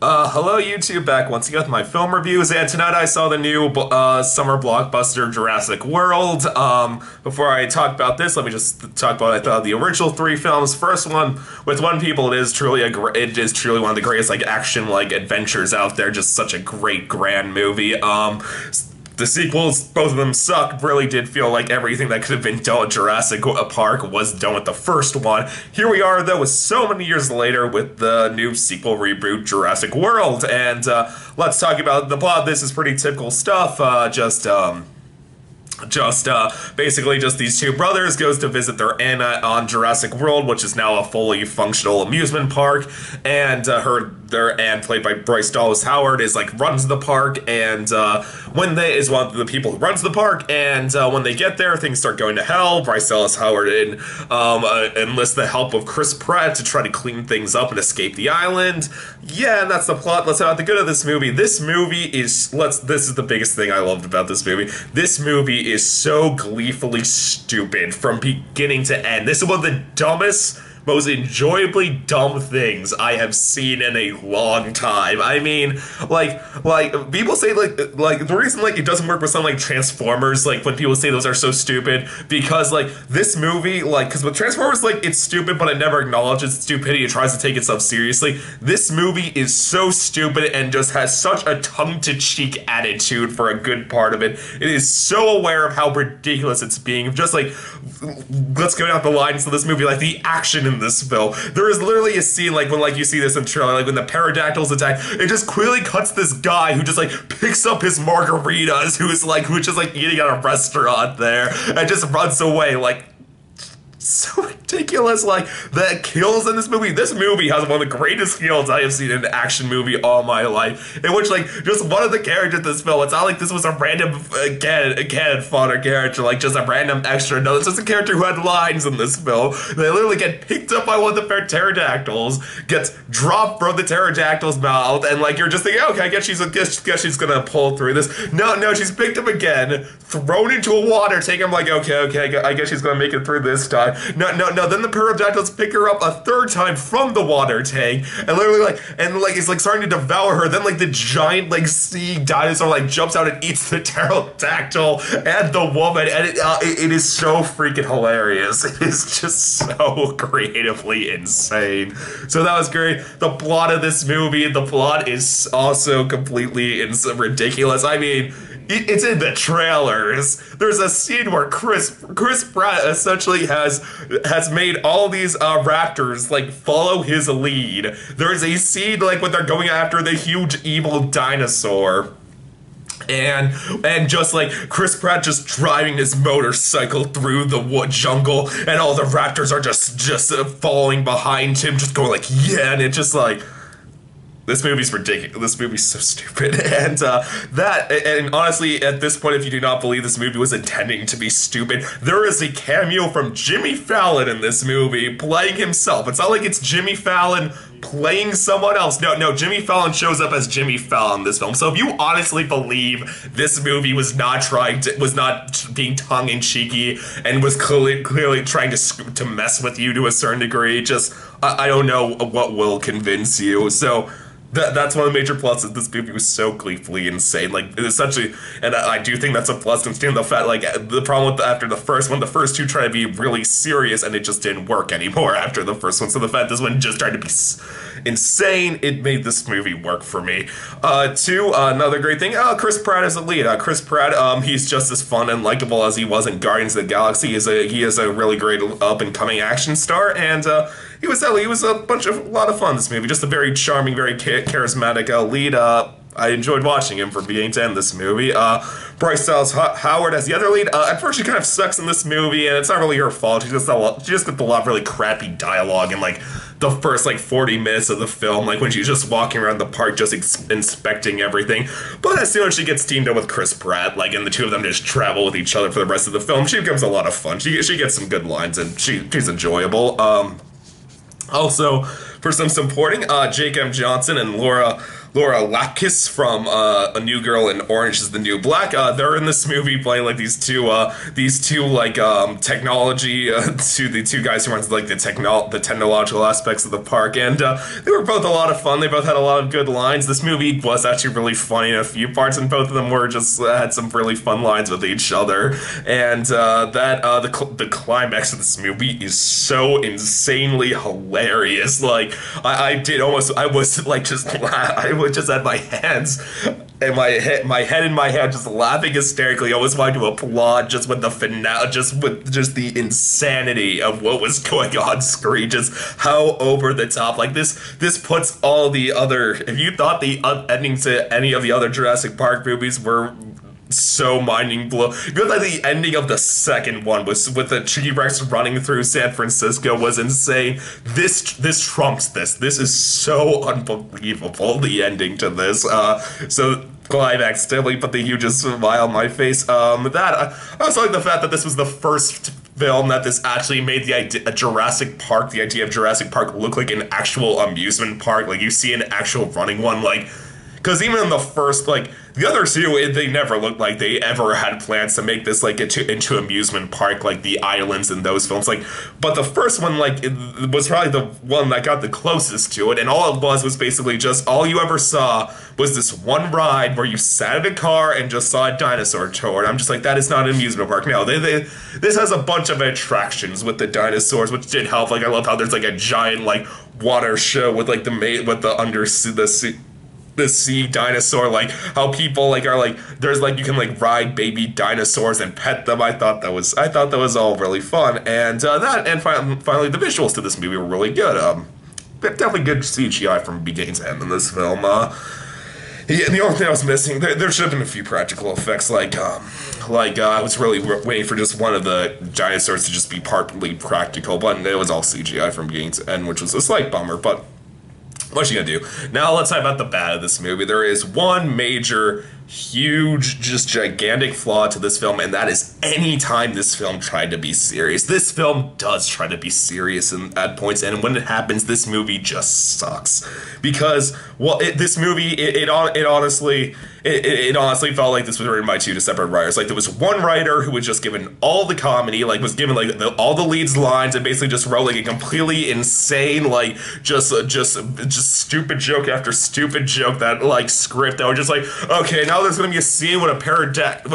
Hello YouTube, back once again with my film reviews, and tonight I saw the new summer blockbuster Jurassic World. Before I talk about this, let me just talk about what I thought of the original three films. First one, with one people, it is truly one of the greatest action adventures out there. Just such a great grand movie. The sequels, both of them suck. Really did feel like everything that could have been done at Jurassic Park was done with the first one. Here we are, though, with so many years later with the new sequel reboot, Jurassic World. And let's talk about the plot. This is pretty typical stuff. Basically just these two brothers goes to visit their aunt on Jurassic World, which is now a fully functional amusement park, and their aunt, played by Bryce Dallas Howard, is runs the park, and is one of the people who runs the park, and when they get there, things start going to hell. Bryce Dallas Howard enlists the help of Chris Pratt to try to clean things up and escape the island. Yeah, and that's the plot. Let's talk about the good of this movie. This is the biggest thing I loved about this movie. This movie is so gleefully stupid from beginning to end. This is one of the dumbest, most enjoyably dumb things I have seen in a long time. I mean, people say the reason it doesn't work with something like Transformers, when people say those are so stupid, because this movie, because with Transformers, it's stupid, but it never acknowledges its stupidity. It tries to take itself seriously. This movie is so stupid and just has such a tongue-to-cheek attitude for a good part of it. It is so aware of how ridiculous it's being. Just let's go down the lines of this movie, the action in this film. There is literally a scene when you see this in trailer, when the pterodactyls attack, it just clearly cuts this guy who just picks up his margaritas, who's just eating at a restaurant there, and just runs away. So ridiculous. The kills in this movie. This movie has one of the greatest kills I have seen in an action movie all my life. In which, just one of the characters in this film, it's not like this was a random cannon fodder character, just a random extra. No, it's just a character who had lines in this film. They literally get picked up by one of the pterodactyls, gets dropped from the pterodactyl's mouth, and you're just thinking, okay, I guess she's gonna pull through this. No, she's picked up again, thrown into a water tank. I'm okay, I guess she's gonna make it through this time. No, then the pterodactyls pick her up a third time from the water tank, and literally it's starting to devour her. Then the giant sea dinosaur jumps out and eats the pterodactyl and the woman, and it is so freaking hilarious. It is just so creatively insane. So that was great. The plot of this movie, the plot is also completely ridiculous. I mean, it's in the trailers. There's a scene where Chris Pratt essentially has made all these raptors follow his lead. There's a scene when they're going after the huge evil dinosaur. And just Chris Pratt just driving his motorcycle through the wood jungle, and all the raptors are just following behind him, just going yeah, and it's just this movie's ridiculous. This movie's so stupid. And honestly, at this point, if you do not believe this movie was intending to be stupid, there is a cameo from Jimmy Fallon in this movie, playing himself. It's not like it's Jimmy Fallon playing someone else. No, Jimmy Fallon shows up as Jimmy Fallon in this film. So if you honestly believe this movie was not being tongue-in-cheeky and was clearly trying to mess with you to a certain degree, I don't know what will convince you. So that's one of the major pluses. This movie was so gleefully insane. Essentially, and I do think that's a plus, considering the fact, the problem with after the first one, the first two tried to be really serious, and it just didn't work anymore after the first one. So the fact this one just tried to be insane, it made this movie work for me. Another great thing, Chris Pratt is the lead. Chris Pratt, he's just as fun and likable as he was in Guardians of the Galaxy. He is a really great up-and-coming action star, and he was a lot of fun, this movie. Just a very charming, very charismatic lead. I enjoyed watching him from beginning to end this movie. Bryce Dallas Howard as the other lead. At first she kind of sucks in this movie, and it's not really her fault. She just gets a lot of really crappy dialogue in the first 40 minutes of the film, when she's just walking around the park just inspecting everything. But as soon as she gets teamed up with Chris Pratt, and the two of them just travel with each other for the rest of the film, she becomes a lot of fun. She gets some good lines, and she's enjoyable. Also, for some supporting, Jake M. Johnson and Laura Laura Lapkus from A New Girl in Orange is the New Black. They're in this movie playing like these two like technology to the two guys who runs like the technological aspects of the park, and they were both a lot of fun. They both had a lot of good lines. This movie was actually really funny in a few parts, and both of them were just had some really fun lines with each other. And the climax of this movie is so insanely hilarious. Like I would just had my hands and my head in my hand, just laughing hysterically. I always wanted to applaud just with the finale, just the insanity of what was going on screen, just how over the top. Like this puts all the other. If you thought the endings to any of the other Jurassic Park movies were so mind blowing, because like the ending of the second one was with the T-Rex running through San Francisco was insane. This trumps this. This is so unbelievable, the ending to this. So climax definitely put the hugest smile on my face. I also like the fact that this was the first film that this actually made the idea of Jurassic Park look like an actual amusement park. Like you see an actual running one, like, because even in the first, like, the other two, they never looked like they ever had plans to make this, like, into amusement park, like the islands in those films. Like, but the first one, like, it was probably the one that got the closest to it, and all it was basically just, all you ever saw was this one ride where you sat in a car and just saw a dinosaur tour. And I'm just like, that is not an amusement park. No, this has a bunch of attractions with the dinosaurs, which did help. Like, I love how there's, like, a giant, like, water show with, like, the sea dinosaur, like how people like are like there's like you can like ride baby dinosaurs and pet them. I thought that was all really fun, and finally the visuals to this movie were really good. Definitely good CGI from beginning to end in this film. Yeah, the only thing I was missing, there should have been a few practical effects, like I was really waiting for just one of the dinosaurs to just be partly practical, but it was all CGI from beginning to end, which was a slight bummer, but what you gonna do? Now let's talk about the bad of this movie. There is one major, huge, just gigantic flaw to this film, and that is any time this film tried to be serious. This film does try to be serious at points, and when it happens, this movie just sucks. Because, well, this movie, it honestly felt like this was written by two separate writers. Like, there was one writer who was just given all the comedy, like, was given, like, all the leads lines, and basically just wrote, like, a completely insane, like, just stupid joke after stupid joke, that, like, script that was just like, okay, now there's gonna be a scene when a pterodactyl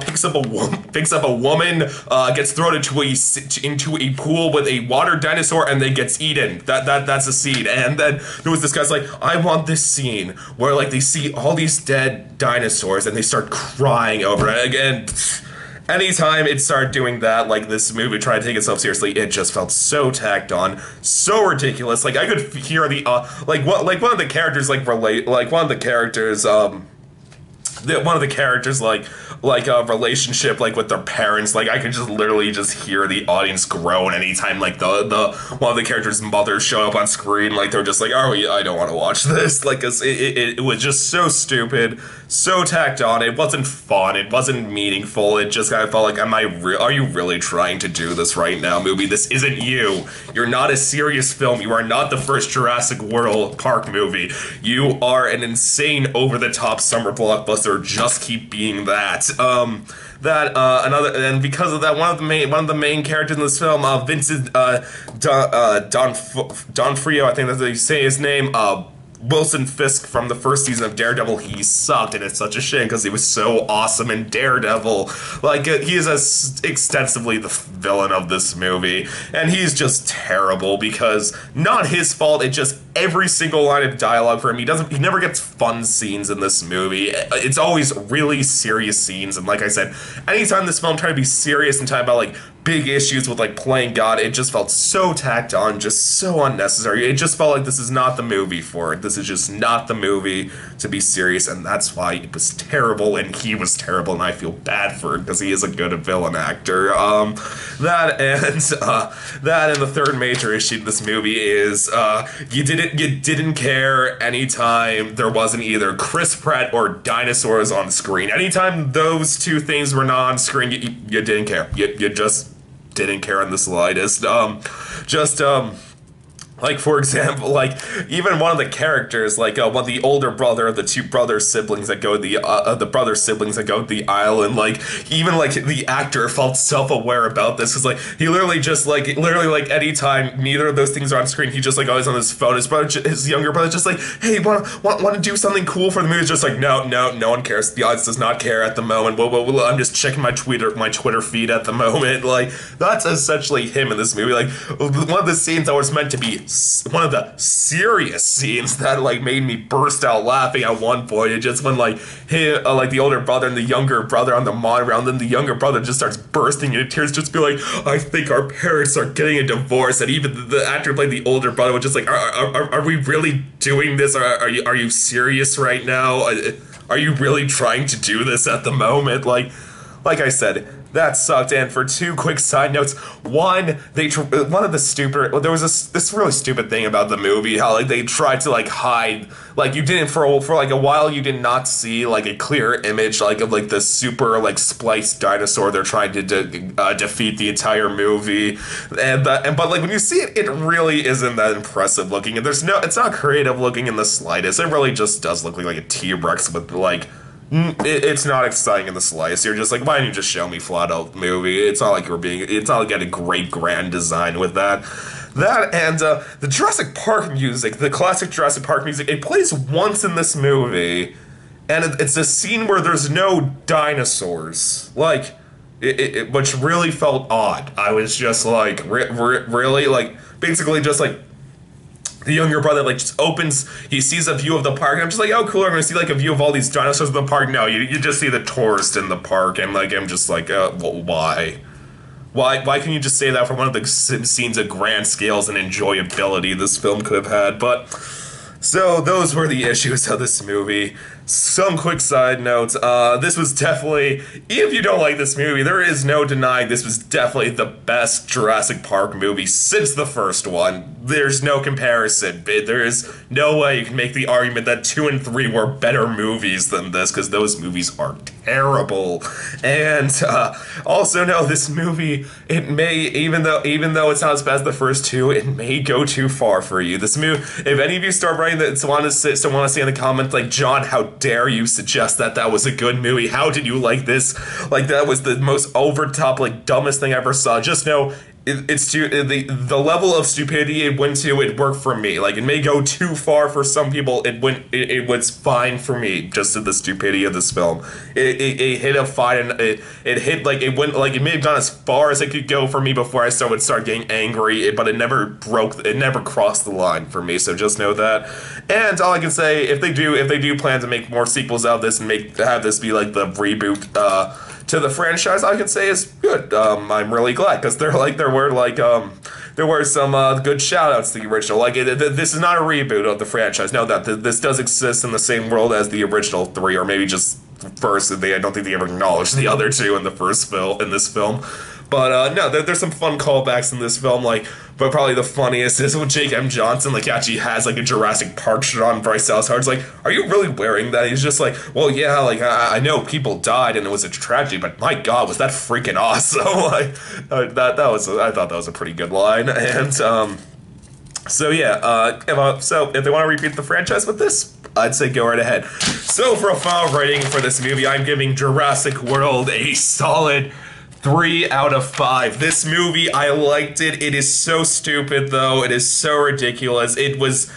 picks up a woman, gets thrown into a pool with a water dinosaur, and then gets eaten. That's a scene. And then there was this guy's like, I want this scene where like they see all these dead dinosaurs and they start crying over it. Again, anytime it started doing that, like this movie tried to take itself seriously, it just felt so tacked on, so ridiculous. Like I could hear the one of the characters relationship like with their parents, like I could just literally just hear the audience groan anytime like the one of the characters' mothers show up on screen. Like they're just like, oh, I don't want to watch this. Like it was just so stupid, so tacked on. It wasn't fun, it wasn't meaningful. It just kind of felt like, are you really trying to do this right now, movie? This isn't you. You're not a serious film. You are not the first Jurassic World Park movie. You are an insane over-the-top summer blockbuster. Just keep being that. And because of that, one of the main characters in this film, Vincent D'Onofrio, I think that's how you say his name. Wilson Fisk from the first season of Daredevil, he sucked, and it's such a shame because he was so awesome in Daredevil. Like, he is extensively the villain of this movie, and he's just terrible because, not his fault, it just, every single line of dialogue for him, he never gets fun scenes in this movie. It's always really serious scenes, and like I said, anytime this film tried to be serious and talk about, like, big issues with, like, playing God, it just felt so tacked on, just so unnecessary. It just felt like this is not the movie for it. This is just not the movie to be serious, and that's why it was terrible, and he was terrible, and I feel bad for it, because he is a good villain actor. That and the third major issue to this movie is, you didn't care anytime there wasn't either Chris Pratt or dinosaurs on screen. Anytime those two things were not on screen, you didn't care. You just didn't care in the slightest. Like, for example, like, even one of the characters, like, one of the older brother of the two brother siblings that go the brother siblings that go to the island, like, even, like, the actor felt self-aware about this, because, like, he literally, like, anytime neither of those things are on screen, he just, like, always on his phone, his younger brother just, like, hey, want to do something cool for the movie? It's just, like, no one cares, the audience does not care at the moment, well, I'm just checking my Twitter feed at the moment, like, that's essentially him in this movie, like, one of the scenes that was meant to be one of the serious scenes that like made me burst out laughing at one point. It just when like him, like the older brother and the younger brother on the monitor, and then the younger brother just starts bursting into tears, just be like, "I think our parents are getting a divorce," and even the actor who played the older brother was just like, "Are we really doing this? Are you serious right now? Are you really trying to do this at the moment?" Like I said, that sucked. And for two quick side notes, one of the stupid, there was this really stupid thing about the movie, how like they tried to like hide, like you didn't for like a while you did not see like a clear image like of like the super like spliced dinosaur they're trying to defeat the entire movie, but like when you see it, it really isn't that impressive looking, and it's not creative looking in the slightest. It really just does look like a T-Rex with like. It's not exciting in the slightest. You're just like, why didn't you just show me flat out movie? It's not like it's not like you had a great grand design with that. That and the Jurassic Park music, the classic Jurassic Park music, it plays once in this movie, and it's a scene where there's no dinosaurs. Like, which really felt odd. I was just like, really? Like, basically just like, the younger brother like just opens, he sees a view of the park, and I'm just like, oh cool, I'm gonna see like a view of all these dinosaurs in the park. No, you just see the tourist in the park, and like I'm just like, well, why can you just say that for one of the scenes of grand scales and enjoyability this film could have had? But so those were the issues of this movie. Some quick side notes. This was definitely, even if you don't like this movie, there is no denying this was definitely the best Jurassic Park movie since the first one. There's no comparison. There is no way you can make the argument that 2 and 3 were better movies than this, because those movies are terrible. And also know this movie, it may, even though it's not as bad as the first two, it may go too far for you. This movie, if any of you start writing that, want to say in the comments like, John, how dare you suggest that was a good movie? How did you like this? Like, that was the most over-top, like, dumbest thing I ever saw. Just know, it's too, the level of stupidity it went to, it worked for me. Like, it may go too far for some people, it was fine for me, just to the stupidity of this film. It hit a fine, and it hit, like, it went, like, it may have gone as far as it could go for me before I would start getting angry, but it never crossed the line for me, so just know that. And all I can say, if they do plan to make more sequels out of this and have this be, like, the reboot, to the franchise, I can say is good. I'm really glad, because there were some good shout outs to the original. Like, this is not a reboot of the franchise. No, that this does exist in the same world as the original 3, or maybe just first. I don't think they ever acknowledged the other 2 in this film. But no, there's some fun callbacks in this film, like, but probably the funniest is when Jake M. Johnson, like, actually has, like, a Jurassic Park shirt on. Bryce Dallas Howard's like, are you really wearing that? He's just like, well, yeah, like, I know people died and it was a tragedy, but my God, was that freaking awesome. Like, I thought that was a pretty good line. And, so yeah, so if they want to repeat the franchise with this, I'd say go right ahead. So for a final rating for this movie, I'm giving Jurassic World a solid 3 out of 5. This movie, I liked it. It is so stupid, though. It is so ridiculous. It was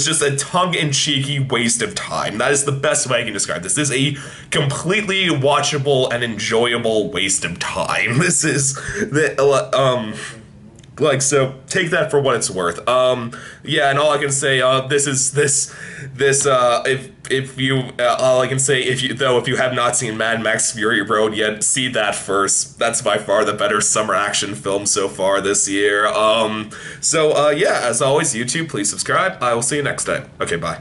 just a tongue-in-cheeky waste of time. That is the best way I can describe this. This is a completely watchable and enjoyable waste of time. This is like, so take that for what it's worth. Yeah, and all I can say, if you have not seen Mad Max Fury Road yet, see that first. That's by far the better summer action film so far this year. Yeah, as always, YouTube, please subscribe. I will see you next time. Okay, bye.